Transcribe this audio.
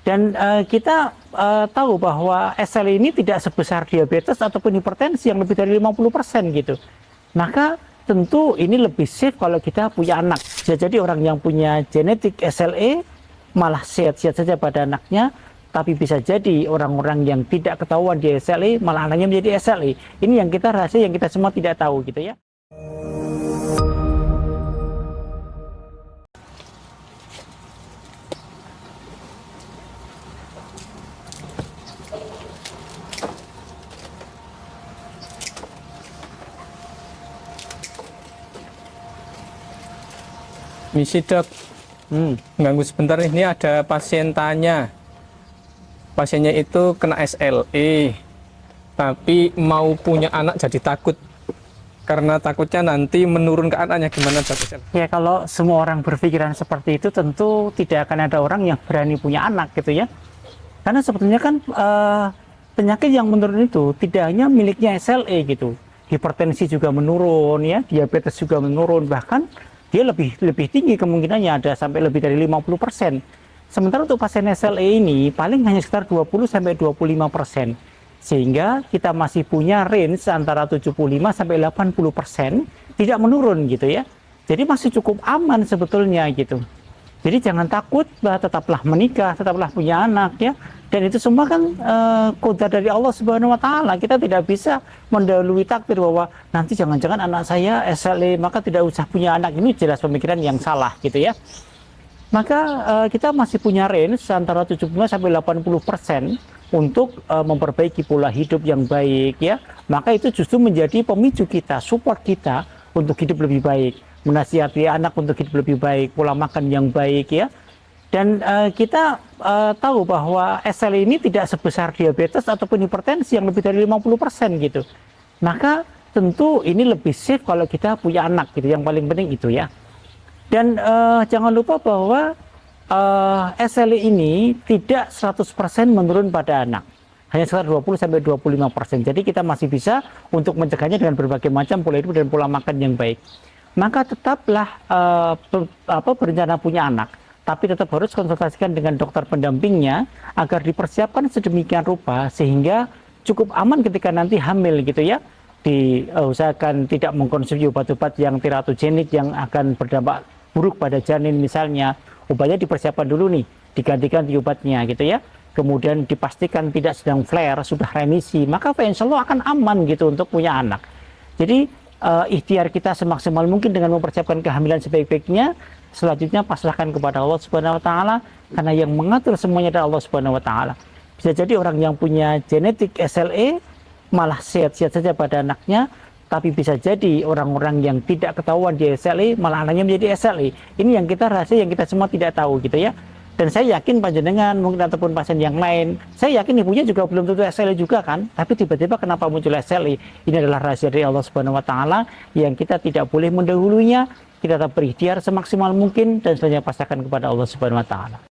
Dan kita tahu bahwa SLE ini tidak sebesar diabetes ataupun hipertensi yang lebih dari 50% gitu. Maka tentu ini lebih safe kalau kita punya anak. Bisa jadi orang yang punya genetik SLE malah sehat-sehat saja pada anaknya, tapi bisa jadi orang-orang yang tidak ketahuan dia SLE malah anaknya menjadi SLE. Ini yang kita rahasia, yang kita semua tidak tahu gitu ya. Misi dok, ganggu sebentar. Ini ada pasien tanya, pasiennya itu kena SLE, tapi mau punya anak jadi takut karena takutnya nanti menurun ke anaknya. Gimana dok? Ya kalau semua orang berpikiran seperti itu, tentu tidak akan ada orang yang berani punya anak gitu ya. Karena sebetulnya kan penyakit yang menurun itu tidak hanya miliknya SLE gitu, hipertensi juga menurun ya, diabetes juga menurun, bahkan dia lebih tinggi kemungkinannya, ada sampai lebih dari 50%. Sementara untuk pasien SLE ini paling hanya sekitar 20-25%. Sehingga kita masih punya range antara 75-80% tidak menurun gitu ya. Jadi masih cukup aman sebetulnya gitu. Jadi jangan takut, tetaplah menikah, tetaplah punya anak ya. Dan itu semua kan qadar dari Allah Subhanahu wa taala. Kita tidak bisa mendahului takdir bahwa nanti jangan-jangan anak saya SLE maka tidak usah punya anak. Ini jelas pemikiran yang salah gitu ya. Maka kita masih punya range antara 75-80% untuk memperbaiki pola hidup yang baik ya. Maka itu justru menjadi pemicu kita, support kita untuk hidup lebih baik, menasihati anak untuk hidup lebih baik, pola makan yang baik ya. Dan kita tahu bahwa SLE ini tidak sebesar diabetes ataupun hipertensi yang lebih dari 50% gitu. Maka tentu ini lebih safe kalau kita punya anak gitu, yang paling penting itu ya. Dan jangan lupa bahwa SLE ini tidak 100% menurun pada anak. Hanya sekitar 20-25%. Jadi kita masih bisa untuk mencegahnya dengan berbagai macam pola hidup dan pola makan yang baik. Maka tetaplah berencana punya anak, tapi tetap harus konsultasikan dengan dokter pendampingnya agar dipersiapkan sedemikian rupa sehingga cukup aman ketika nanti hamil gitu ya. Diusahakan tidak mengkonsumsi obat-obat yang teratogenik yang akan berdampak buruk pada janin misalnya. Obatnya dipersiapkan dulu nih, diganti-ganti obatnya gitu ya. Kemudian dipastikan tidak sedang flare, sudah remisi, maka insya Allah akan aman gitu untuk punya anak. Jadi ikhtiar kita semaksimal mungkin dengan mempersiapkan kehamilan sebaik-baiknya. Selanjutnya pasrahkan kepada Allah Subhanahu wa taala, karena yang mengatur semuanya adalah Allah Subhanahu wa taala. Bisa jadi orang yang punya genetik SLE malah sehat-sehat saja pada anaknya, tapi bisa jadi orang-orang yang tidak ketahuan dia SLE malah anaknya menjadi SLE. Ini yang kita rahasia, yang kita semua tidak tahu gitu ya. Dan saya yakin panjenengan mungkin ataupun pasien yang lain, saya yakin ibunya juga belum tentu SLE juga kan, tapi tiba-tiba kenapa muncul SLE? Ini adalah rahasia dari Allah Subhanahu wa taala yang kita tidak boleh mendahulunya. Kita tetap berikhtiar semaksimal mungkin dan selanjutnya pasrahkan kepada Allah Subhanahu wa taala.